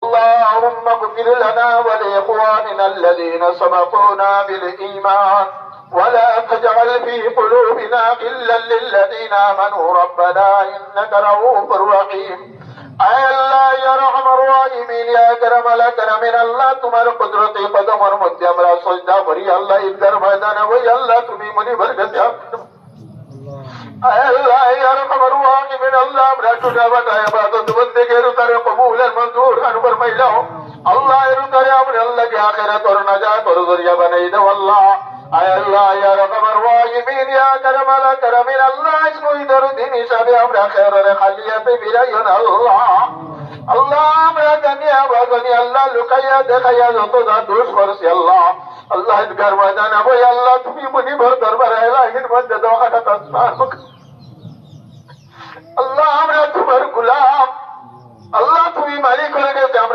اللهم اغفر لنا ولإخواننا الذين سبقونا بالإيمان ولا تجعل في قلوبنا غلا للذين آمنوا ربنا إنك رؤوف رحيم اے اللہ یا رحم الراحمین یا کرم الاکرمین اللہ تمہارے قدرتی قدم اور مدد আমরা سجدہ করি আল্লাহ ইফতার ময়দানে ওই আল্লাহ তুমি মনি বরকত দাও اے اللہ یا رحم الراحمین اللہ আমরা ছোট বড় ইবাদত বندگی তারে কবুল আর মঞ্জুর করে ফরমাইলাও আল্লাহ এর তারে আমরা আল্লাহকে আখিরাত और নাজাত और জরিয়া বানাই দাও আল্লাহ اے اللہ یا رحم الراحمین یا کرم الاکرمین اللہ اس کو ادھر دین হিসাবে আমরা خیر আর খালিয়াতে বিরাইও না আল্লাহ আল্লাহ আমরা দুনিয়া বাগনি আল্লাহ লুকাইয়া দেখাইয়া যত যা দোষ করছি আল্লাহ আল্লাহ ইদগার ময়দানে ওই আল্লাহ তুমি মুনিবর দরবারে ইলাহির মধ্যে দোয়াটা তাসমার আল্লাহ আমরা তোমার গোলাম আল্লাহ তুমি মালিক হয়ে গেছে আমরা